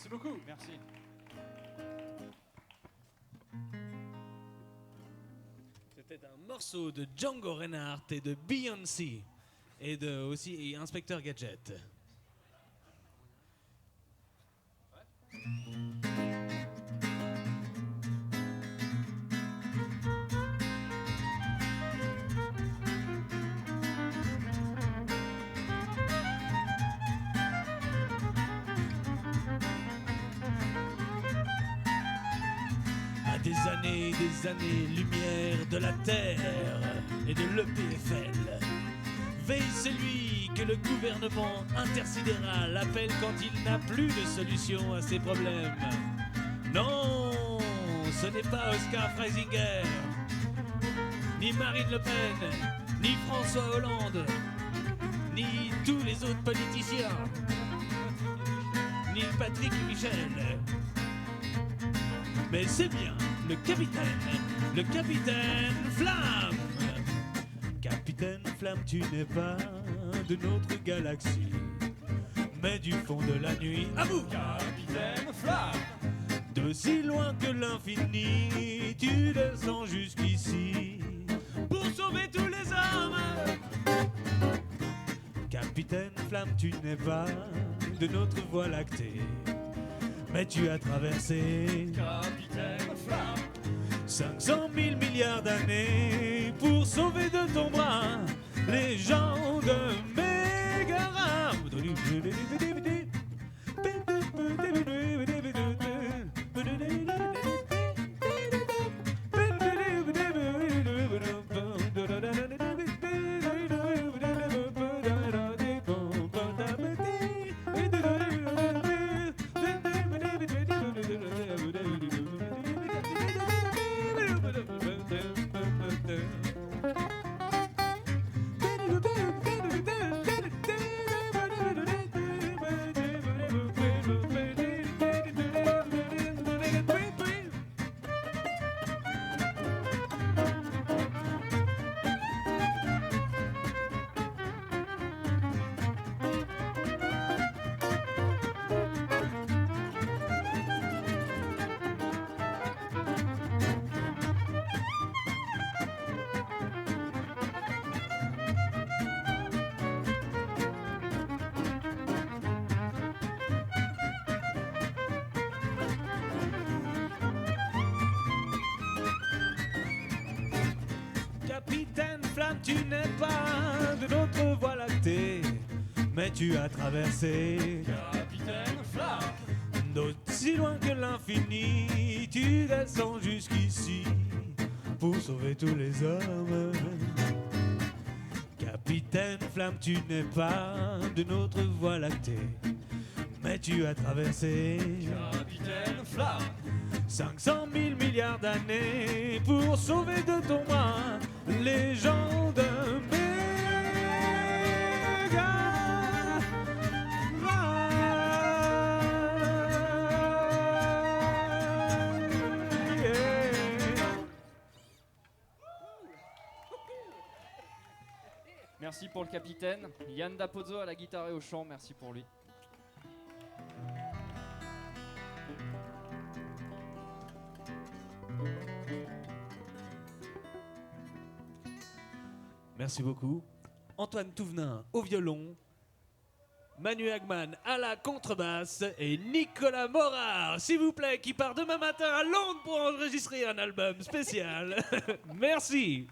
Merci beaucoup. Merci. C'était un morceau de Django Reinhardt et de Beyoncé et de aussi Inspecteur Gadget. À des années-lumière de la Terre et de l'EPFL, veille celui que le gouvernement intersidéral appelle quand il n'a plus de solution à ses problèmes. Non, ce n'est pas Oscar Freisinger, ni Marine Le Pen, ni François Hollande, ni tous les autres politiciens, ni Patrick Michel. Mais c'est bien le capitaine Flamme. Capitaine Flamme, tu n'es pas de notre galaxie, mais du fond de la nuit. À vous, Capitaine Flamme. de si loin que l'infini, tu descends jusqu'ici pour sauver tous les hommes. Capitaine Flamme, tu n'es pas de notre voie lactée, mais tu as traversé Capitaine Flamme. 500 000 milliards d'années pour sauver de ton bras les gens de Mégara. Capitaine Flamme, tu n'es pas de notre voie lactée, mais tu as traversé Capitaine Flamme. d'aussi loin que l'infini. Tu descends jusqu'ici pour sauver tous les hommes. Capitaine Flamme, tu n'es pas de notre voie lactée, mais tu as traversé Capitaine Flamme. 500 000 milliards d'années pour sauver de ton bras les gens de Merci pour le capitaine. Yann Dapozzo à la guitare et au chant, merci pour lui. Merci beaucoup. Antoine Touvenin au violon, Manu Hagman à la contrebasse et Nicolas Morard, s'il vous plaît, qui part demain matin à Londres pour enregistrer un album spécial. Merci.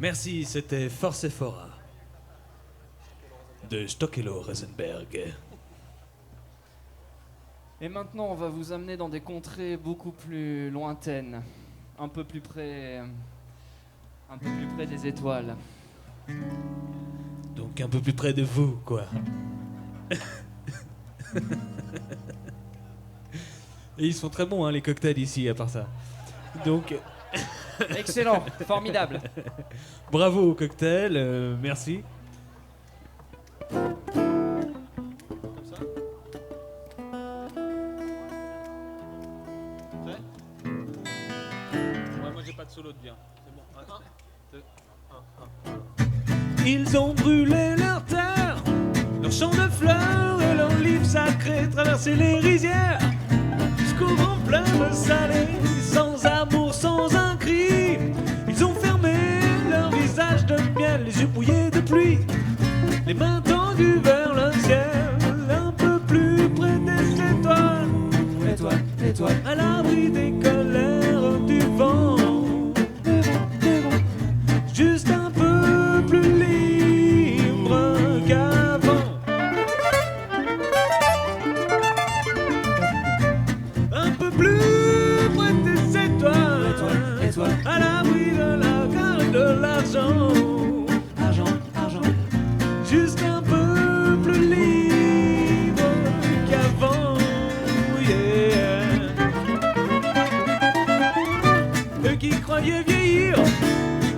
Merci, c'était Force et Fora de Stokelo Rosenberg. Et maintenant, on va vous amener dans des contrées beaucoup plus lointaines, un peu plus près des étoiles. Donc un peu plus près de vous, quoi. Et ils sont très bons, hein, les cocktails ici, à part ça. Donc, Excellent, formidable. bravo au cocktail, merci. Comme ça. Prêt? Ouais, moi j'ai pas de solo de bien. C'est bon. 1, 2, 1, 1. Ils ont brûlé leur terre, leurs champs de fleurs et leurs livres sacrés, traversé les rizières jusqu'au grand fleuve salé, sans amour, sans un cri. Ils ont fermé leur visage de miel, les yeux mouillés de pluie, les mains tendues vers le ciel, un peu plus près des étoiles, étoiles, étoiles, à l'abri des colères du vent, juste un peu plus libre qu'avant, un peu plus près des étoiles, étoiles, étoiles, à l'abri de la gare et de l'argent, argent, argent, juste un peu plus libre qu'avant, yeah. Eux qui croyaient vieillir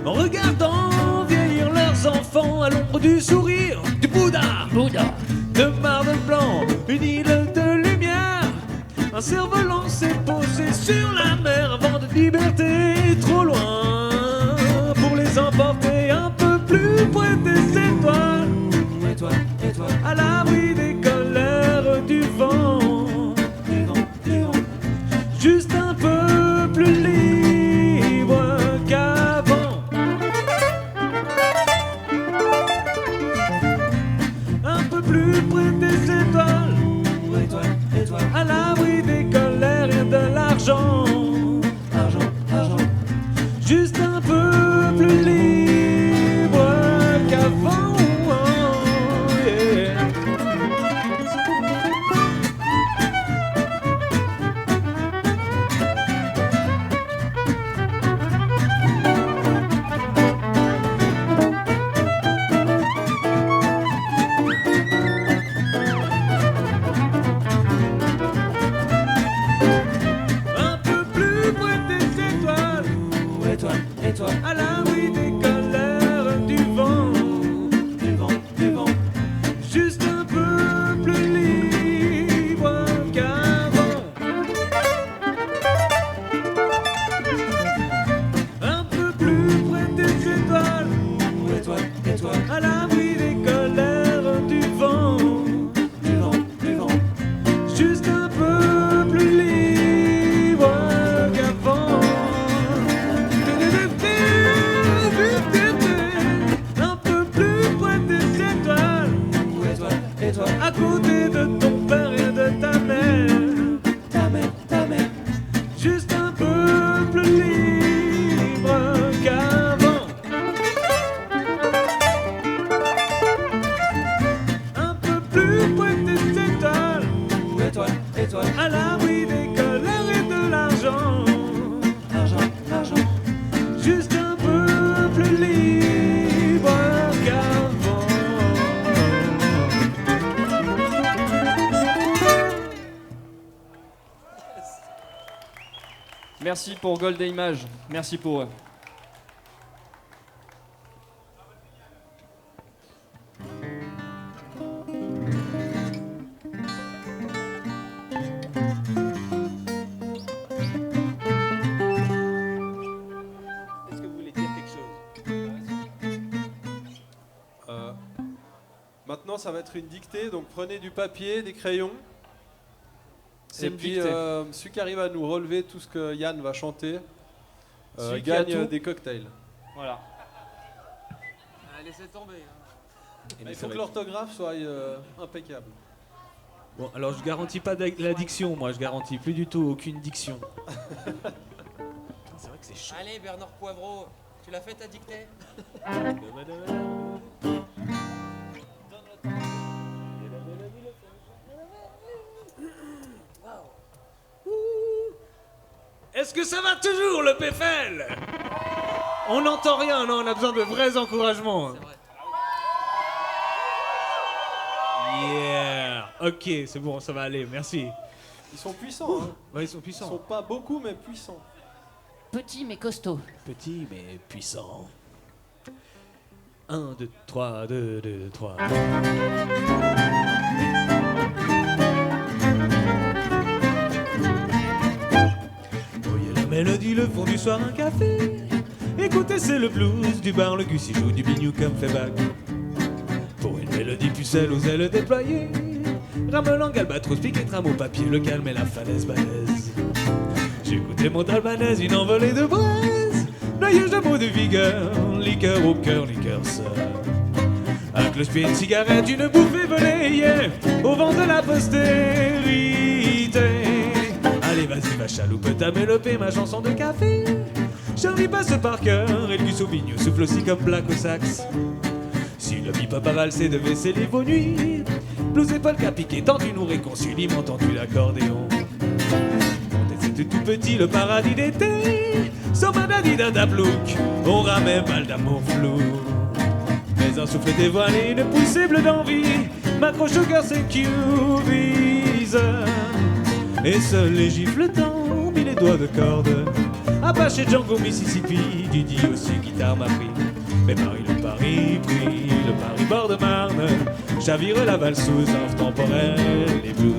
en regardant vieillir leurs enfants à l'ombre du sourire du Bouddha, de marbre blanc, une île de lumière. Un cerf-volant s'est posé sur la mer avant de liberté, trop loin pour les emporter un peu plus près des étoiles, étoiles, étoiles, à l'abri des colères du vent, du vent, juste un peu plus libre qu'avant, un peu plus près des étoiles, étoiles, étoiles, à l'abri des colères et de l'argent, argent, argent, juste un peu plus libre qu'avant, yeah. Un peu plus près des étoiles, étoiles, étoiles, à l'abri des colères du vent, du vent, du vent, juste un peu plus libre qu'avant, un peu plus près des étoiles, étoiles, étoiles, à l'abri des colères du vent, du vent, du vent, juste un peu plus libre qu'avant, un peu plus près des étoiles, étoiles, étoiles, à côté de ton père et de ta mère, ta mère, ta mère, juste un peu plus libre qu'avant, un peu plus près des étoiles, étoiles, étoiles, à l'abri des colères et de l'argent, argent, argent, juste un peu plus libre qu'avant. Merci pour Gold et Images. Merci pour eux. Est-ce que vous voulez dire quelque chose? Maintenant, ça va être une dictée, donc prenez du papier, des crayons. C'est Et une puis, dictée. celui qui arrive à nous relever tout ce que Yann va chanter Celui qui a gagne tout. des cocktails. Voilà. Laissez tomber. Il faut que l'orthographe soit impeccable. Bon, alors je garantis pas la diction, moi, je garantis plus du tout aucune diction. C'est vrai que c'est chaud. Allez, Bernard Poivreau. Tu l'as fait ta dictée? Est-ce que ça va toujours le PFL? On n'entend rien, non, on a besoin de vrais encouragements. C'est vrai. Yeah. Ok, c'est bon, ça va aller, merci. Ils sont puissants, hein. Ouais, ils sont Ils sont puissants. pas beaucoup, mais puissants. Petit mais costaud. Petit mais puissant. 1, 2, 3, 2, 2, 3. Voyez la mélodie, le fond du soir, un café. Écoutez, c'est le blues du bar, le gus, il joue du bignou comme fait back. Pour une mélodie pucelle aux ailes déployées, ramelang, albatros, piquet, tram au papier, le calme et la falaise balèze. J'écoutais mon albanaise, une envolée de braise, noyage de mots de vigueur, liqueur au cœur, liqueur seul. Un cloche-pied, une cigarette, une bouffée volée, yeah, au vent de la postérité. Allez, vas-y, va chaloupe ta mélopée, ma chanson de café. Charlie passe par cœur, et le gus au bignou souffle aussi comme plaque au sax. Si le bip a valsé devait sceller vos nuits, blues et polka piqué, tant tu nous réconcilies, m'entends-tu l'accordéon? C'était tout petit le paradis d'été, sans manadida plouc, on ramait mal d'amour flou. Mais un souffle dévoilé, une poussée bleue d'envie, m'accroche au cœur sécurise. Et seuls les gifletants ont mis les doigts de corde. Apache et Django, Mississippi, Didi aussi guitare m'a pris. Mais Paris, le Paris pris, le Paris bord de Marne, chavire la valseuse, offre temporelle, les blues.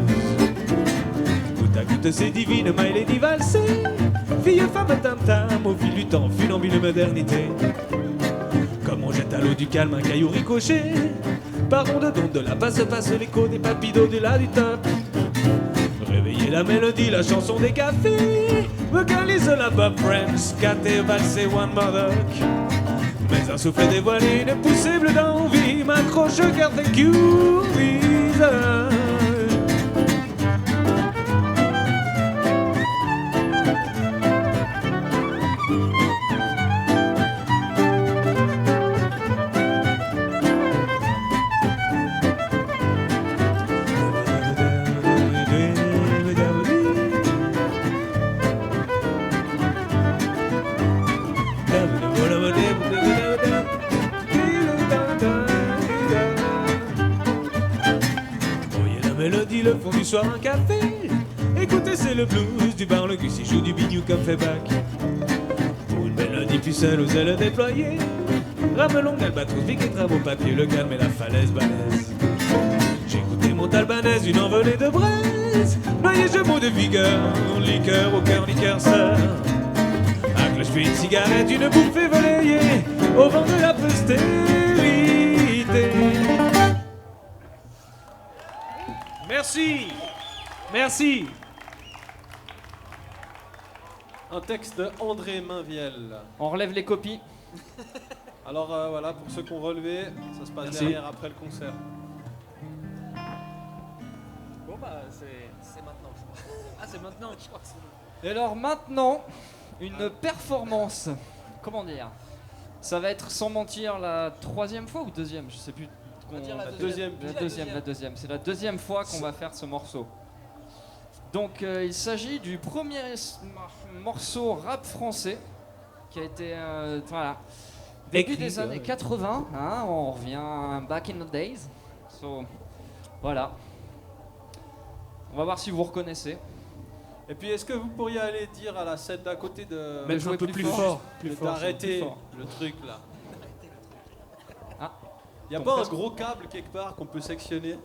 Goutte à goutte, c'est divine, my lady valsée. Fille, femme, tam-tam, au fil du temps, funambule modernité. Comme on jette à l'eau du calme un caillou ricoché, par onde d'onde de la passe l'écho des papilles au-delà du top. Réveiller la mélodie, la chanson des cafés, vocalise la pop French, caté, valsé, one mother. Mais un souffle dévoilé, une poussée bleue d'envie, m'accroche au cœur des curies. Voyez la mélodie, le fond du soir, un café. Écoutez, c'est le blues du bar, le gus, il joue du bignou comme fait back. Pour une mélodie pucelle aux ailes déployées, ramelong, albatros, piquet, tram au papier, le calme et la falaise balèze. J'écoutais mon albanaise, une envolée de braise, noyé de mots de vigueur, liqueur au cœur, liqueur sœur. Un cloche-pied, une cigarette, une bouffée volée, au vent de la postérité. Merci. Merci. Un texte de André Mainviel. On relève les copies. Alors voilà, pour ceux qui ont relevé, ça se passe Merci. derrière après le concert. Bon bah c'est maintenant je crois. Ah c'est maintenant je crois que c'est... Et alors maintenant, une performance. Comment dire? Ça va être sans mentir la troisième fois ou deuxième? Je sais plus. On va dire la deuxième. La deuxième. C'est la deuxième fois qu'on va faire ce morceau. Donc il s'agit du premier morceau rap français qui a été voilà, début Écrit, des années 80. Hein, on revient back in the days. So, voilà. On va voir si vous reconnaissez. Et puis est-ce que vous pourriez aller dire à la scène d'à côté de Mettre jouer un peu plus plus fort. fort. Plus fort. d'arrêter plus fort. le truc là? Ah. Y a Ton pas un casque. gros câble quelque part qu'on peut sectionner?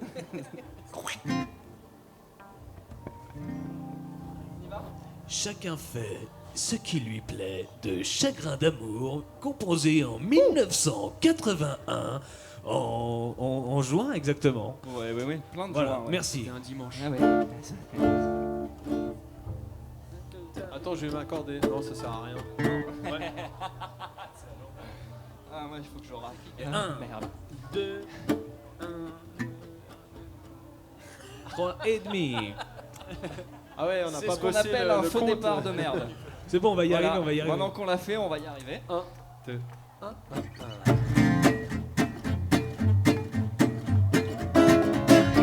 Chacun fait ce qui lui plaît de Chagrin d'amour, composé en 1981, en juin exactement. Ouais. Plein de Voilà, joie, ouais. merci. un dimanche. Ah ouais. Attends, je vais m'accorder. Non, ça sert à rien. Ah moi il faut que je rappe. Un. Merde. 2, 1, 3 et demi. Ah ouais, on n'a C'est pas ce qu'on bossé appelle le un faux compte. départ de merde. C'est bon, on va y Voilà. arriver, on va y arriver. Maintenant qu'on l'a fait, on va y arriver. 2, 1.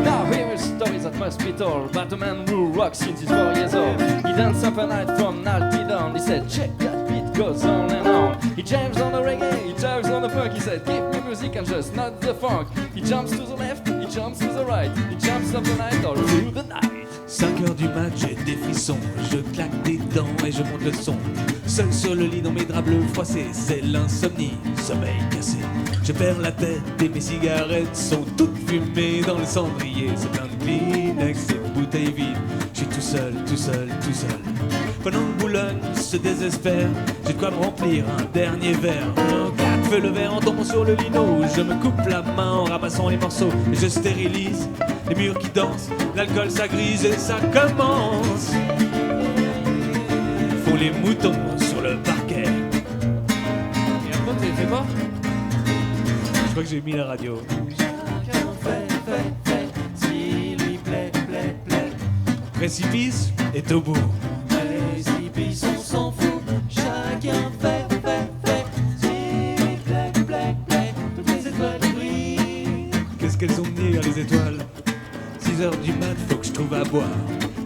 Now here is stories that must be told about the man who rocks since he's 4 years old. He danced up a night from night till dawn. He said, check that beat goes on and on. He jams on the reggae, he jives on the funk. He said, give me music and just not the funk. He jumps to the left, he jumps to the right. He jumps up the night all through the night. 5h du mat, j'ai des frissons, je claque des dents et je monte le son. Seul sur le lit dans mes draps bleus froissés, c'est l'insomnie, sommeil cassé. Je perds la tête et mes cigarettes sont toutes fumées dans le cendrier. C'est plein de Kleenex et de bouteilles vides, je suis tout seul, tout seul, tout seul. Pendant que Boulogne se désespère, j'ai de quoi me remplir un dernier verre. Un claque fait le verre en tombant sur le lino. Je me coupe la main en ramassant les morceaux et je stérilise les murs qui dansent. L'alcool ça grise et ça commence. Font les moutons sur le parquet. Et après, vous avez fait quoi? Je crois que j'ai mis la radio. Chacun fait, s'il lui plaît. Précipice est au bout. Précipice, on s'en fout. Chacun fait, s'il lui plaît. Toutes les étoiles brillent. Qu'est-ce qu'elles ont de dire les étoiles? 6h du mat, faut que je trouve à boire.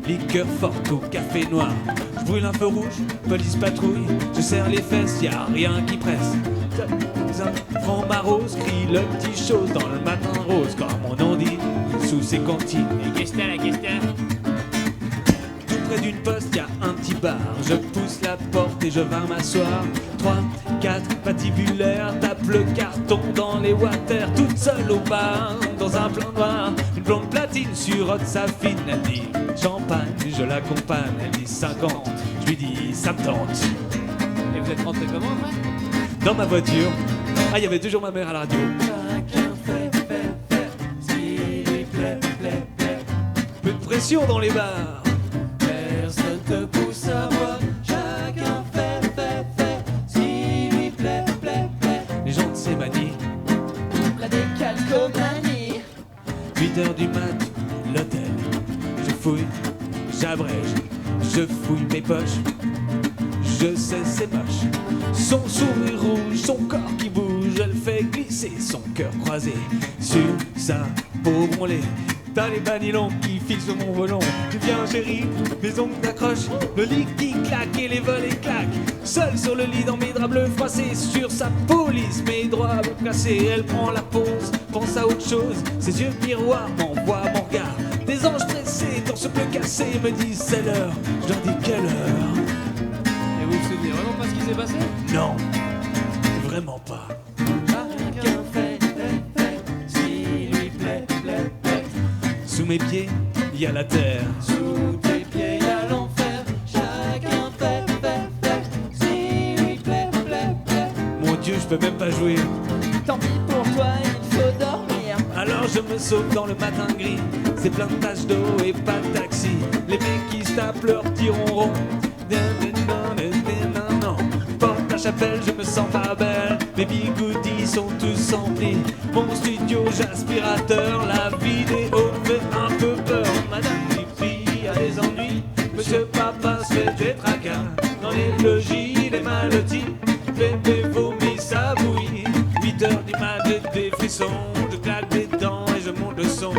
Liqueur forte au café noir. Je brûle un feu rouge, police patrouille. Je serre les fesses, y a rien qui presse. Franc Maros crie le petit chose dans le matin rose. Comme on en dit, sous ses cantines. Et qu'est-ce que t'as, la question? Tout près d'une poste, y a un petit bar. Je pousse la porte et je vais m'asseoir. 3, 4 patibulaires tapent le carton dans les water. Toute seule au bar, dans un plan noir. Une blonde platine surote sa fine. Elle dit champagne, je l'accompagne. Elle dit 50, je lui dis ça me tente. Et vous êtes rentré comment après? Dans ma voiture, il y avait toujours ma mère à la radio. Chacun fait, s'il lui plaît. Peu de pression dans les bars. Personne te pousse à boire. Chacun fait, s'il lui plaît. Les gens de ces manies. La décalcomanie. 8h du mat, l'hôtel. Je fouille, j'abrège, je fouille mes poches. Je sais c'est moche. Son sourire rouge, son corps qui bouge, elle fait glisser son cœur croisé sur sa peau brûlée. T'as les banilons qui filent sur mon volant. Tu viens chérie, mes ongles d'accroche, le lit qui claque et les volets claquent. Seule sur le lit dans mes draps bleus froissés, sur sa police, mes droits cassés. Elle prend la pause, pense à autre chose. Ses yeux miroirs m'envoient mon regard. Des anges pressés dans ce bleu cassé me disent c'est l'heure. Je leur dis quelle heure? Et vous vous souvenez vraiment pas ce qui s'est passé? Non, vraiment pas. Chacun fait, s'il lui plaît. Sous mes pieds, il y a la terre. Sous tes pieds, y a l'enfer. Chacun fait, s'il lui plaît. Mon Dieu, je peux même pas jouer. Tant pis pour toi, il faut dormir. Alors je me sauve dans le matin gris. C'est plein de taches d'eau et pas de taxi. Les mecs qui se tapent leur petit ronron. Non, porte la chapelle, je me sens pas belle. Mes bigoudis sont tous emplis. Mon studio, j'aspirateur. La vidéo fait un peu peur. Madame Pipi a des ennuis. Monsieur Papa se fait des tracas. Dans les logis, les malotis. Bébé vomit sa bouillie. 8h du mat, j'ai des frissons. Je claque des dents et je monte le son.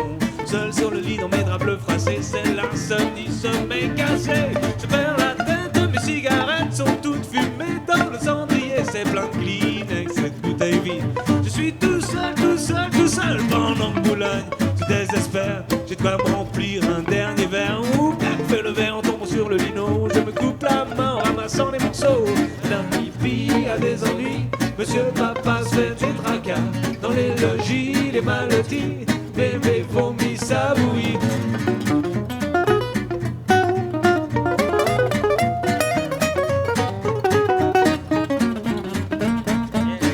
Seul sur le lit dans mes draps bleus froissés, c'est l'insomnie, sommeil cassé. Je perds la tête, mes cigarettes sont toutes fumées dans le cendrier. C'est plein de Kleenex, cette bouteille vide. Je suis tout seul pendant que Boulogne se désespère. J'ai de quoi me remplir un dernier verre. Ou fait le verre en tombant sur le lino. Je me coupe la main en ramassant les morceaux. Madame Pipi a des ennuis. Monsieur Papa se fait des tracas. Dans les logis, les malotis. Bébé vomit sa bouillie.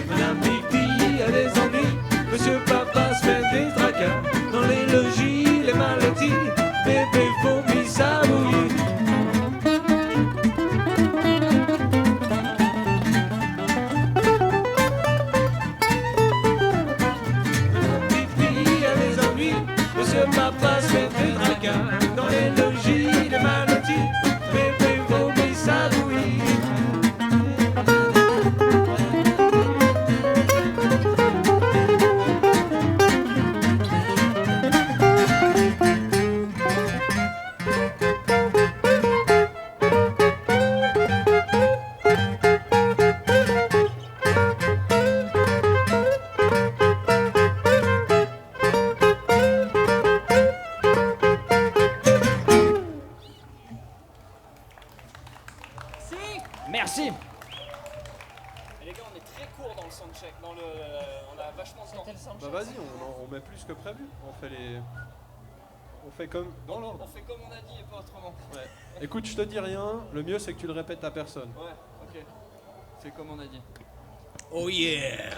Madame Pipi a des ennuis. Monsieur Papa se fait des tracas. Dans les logis, les malotis. Bébé vomit sa bouillie. Pipi a des ennuis. Monsieur Papa se fait des Et les gars, on est très court dans le soundcheck, on a vachement de temps. C'était le soundcheck. Bah vas-y, on met plus que prévu. On fait comme dans l'ordre. On fait comme on a dit et pas autrement. Ouais. Écoute, je te dis rien, le mieux c'est que tu le répètes à personne. Ouais, ok. C'est comme on a dit. Oh yeah.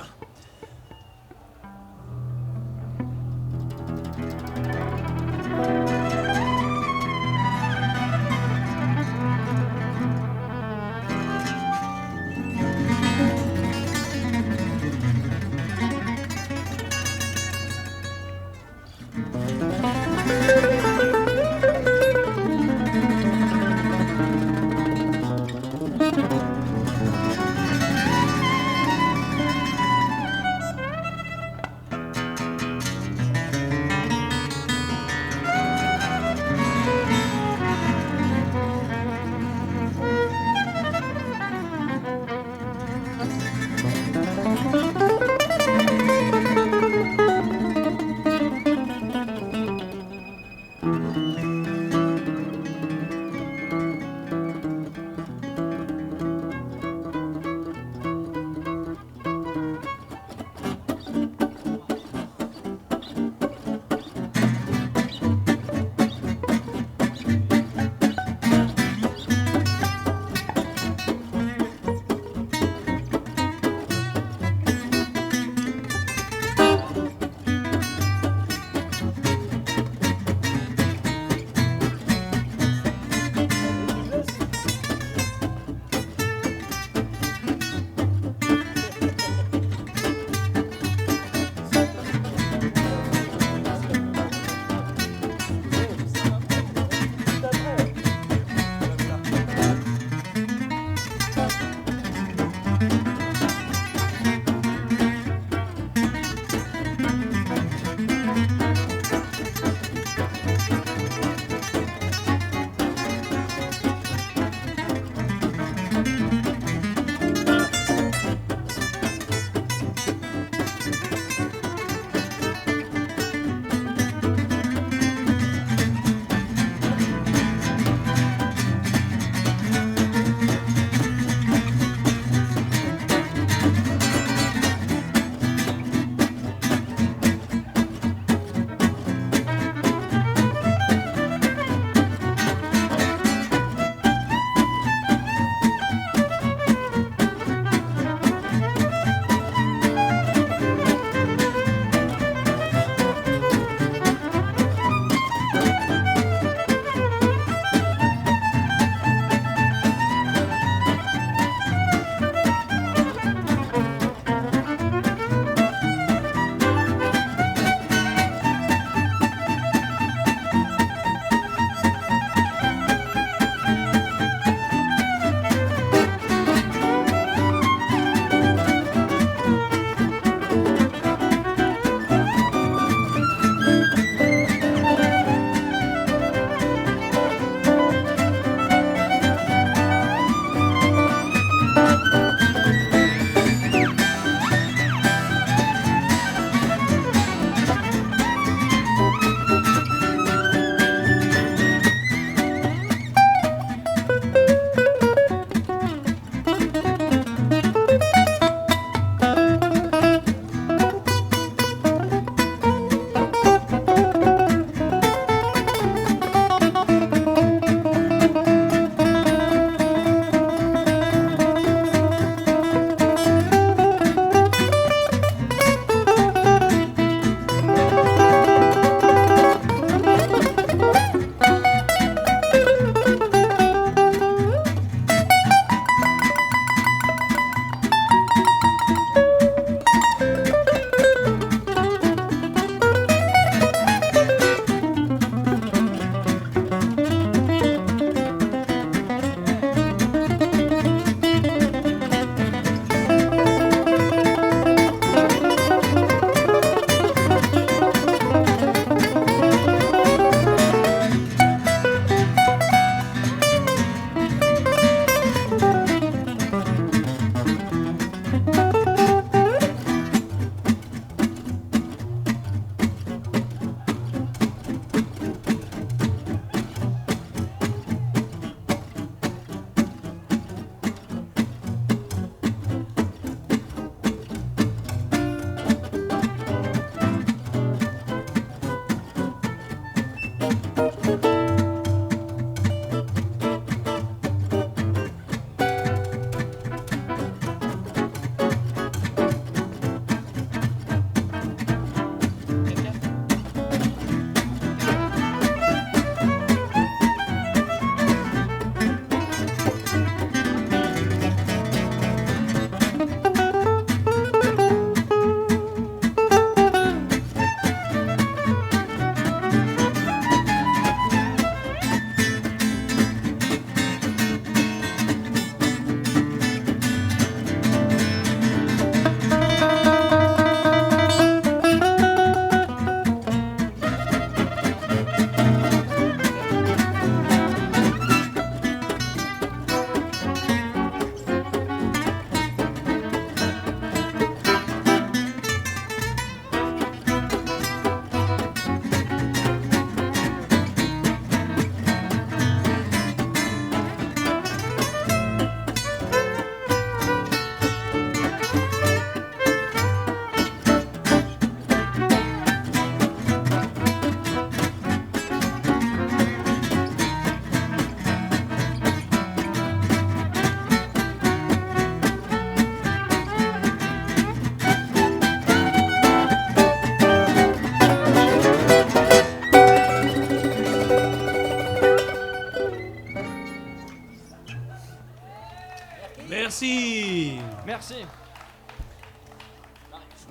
Merci.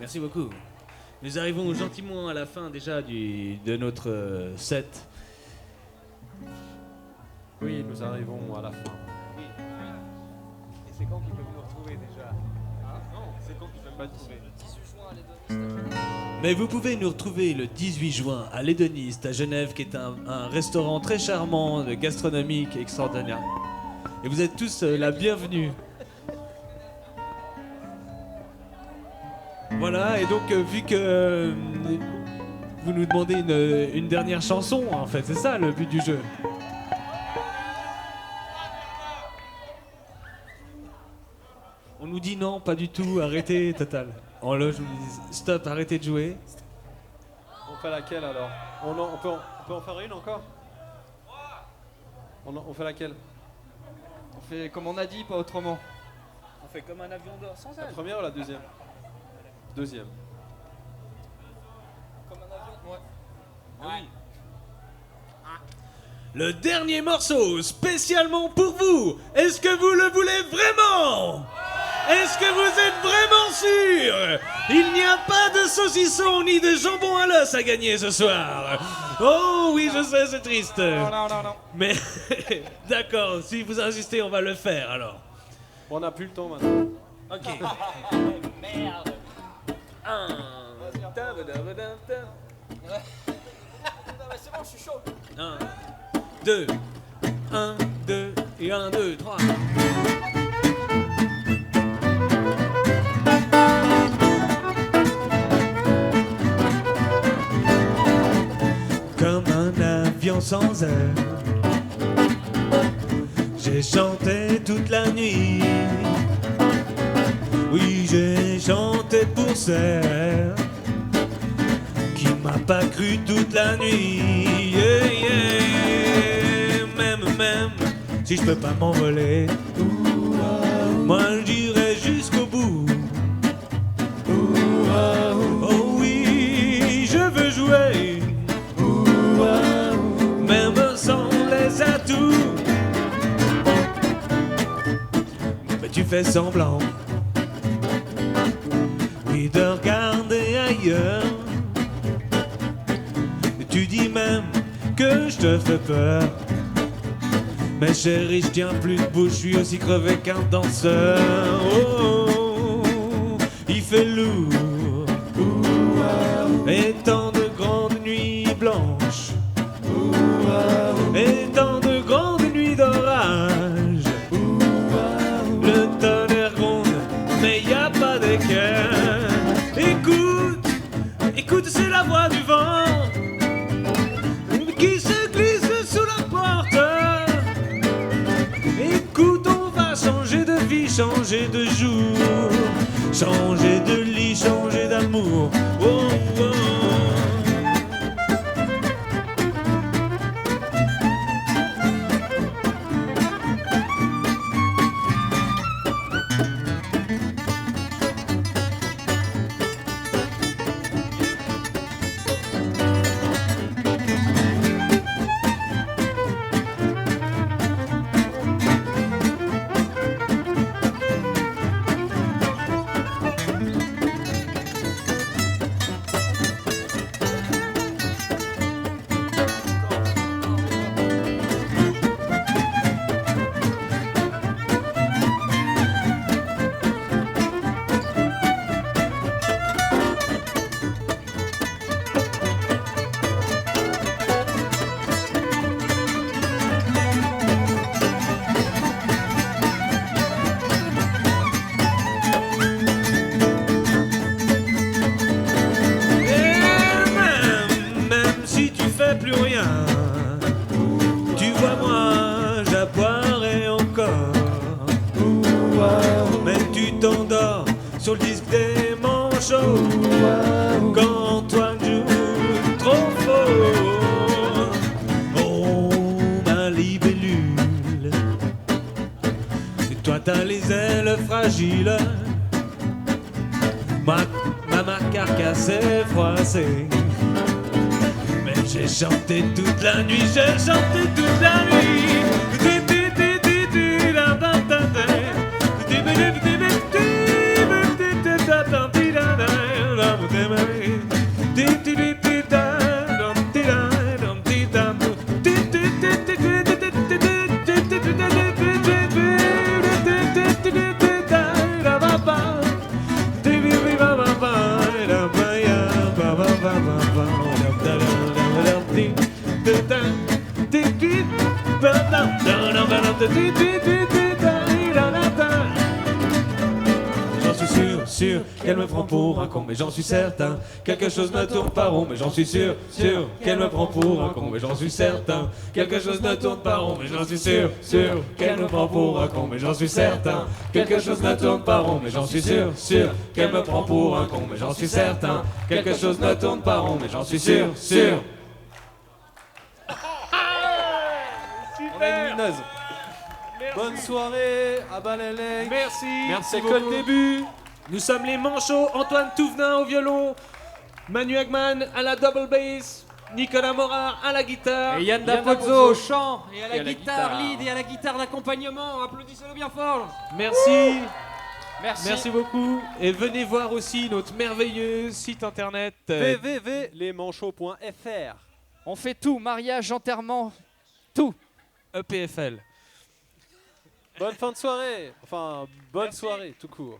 Merci beaucoup. Nous arrivons gentiment à la fin déjà de notre set. Oui, nous arrivons à la fin. Oui. Et c'est quand qu'ils peuvent nous retrouver déjà? Non, c'est quand qu'ils peuvent pas trouver. Mais vous pouvez nous retrouver le 18 juin à l'Hédoniste à Genève, qui est un restaurant très charmant, gastronomique, extraordinaire. Et vous êtes tous la bienvenue. Voilà, et donc vu que vous nous demandez une dernière chanson, en fait, c'est ça le but du jeu. On nous dit non, pas du tout, arrêtez, total. En loge, on nous dit stop, arrêtez de jouer. On fait laquelle alors? On peut en faire une encore? On fait laquelle? On fait comme on a dit, pas autrement. On fait comme un avion d'or sans La aile. première ou la deuxième? Deuxième. Comme un avion. Ouais. Oui. Le dernier morceau, spécialement pour vous. Est-ce que vous le voulez vraiment? Est-ce que vous êtes vraiment sûr? Il n'y a pas de saucisson ni de jambon à l'os à gagner ce soir. Oh oui, je sais, c'est triste. Non. Mais d'accord, si vous insistez, on va le faire alors. Bon, on n'a plus le temps maintenant. Ok. Merde. C'est bon, je suis chaud. 1, 2, 1, 2, et 1, 2, 3. Comme un avion sans aile, j'ai chanté toute la nuit. Oui, j'ai chanté pour celle qui m'a pas cru toute la nuit. Yeah, yeah. Même si je peux pas m'envoler, moi j'irai jusqu'au bout. Oh oui, je veux jouer, même sans les atouts. Mais tu fais semblant, oui, de regarder ailleurs. Tu dis même que je te fais peur. Mais chérie, je tiens plus debout, je suis aussi crevé qu'un danseur. Oh, il fait lourd, et tant de grandes nuits blanches, et tant de grandes nuits d'orage. Le tonnerre gronde, mais y a pas d'équerre. Écoute, c'est la voix du vent qui se glisse sous la porte. Écoute, on va changer de vie, changer de jour, changer de lit, changer d'amour. Oh, oh. Sur le disque des manchots, quand Antoine joue trop fort. Oh, ma libellule, et toi t'as les ailes fragiles. Ma carcasse est froissée. Mais j'ai chanté toute la nuit, j'ai chanté toute la nuit. qu'elle me prend pour un con, mais j'en suis certain. Quelque chose ne tourne pas rond, mais j'en suis sûr, sûr qu'elle me prend pour un con, mais j'en suis certain. Quelque chose ne tourne pas rond, mais j'en suis sûr, sûr qu'elle me prend pour un con, mais j'en suis certain. Quelque chose ne tourne pas rond, mais j'en suis sûr, sûr qu'elle me prend pour un con, mais j'en suis certain. Quelque chose ne tourne pas rond, mais j'en suis sûr, sûr. On a une lumineuse. Bonne soirée, à Balalek. Merci. C'est que le début. Nous sommes les manchots, Antoine Touvenin au violon, Manu Hagman à la double bass, Nicolas Morin à la guitare. Et Yann Dapozzo au chant et à la guitare lead et à la guitare d'accompagnement. Applaudissez-le bien fort. Merci. Merci. Merci beaucoup. Et venez voir aussi notre merveilleux site internet. www.lesmanchots.fr. On fait tout, mariage, enterrement, tout. EPFL. Bonne fin de soirée. Enfin, bonne soirée tout court.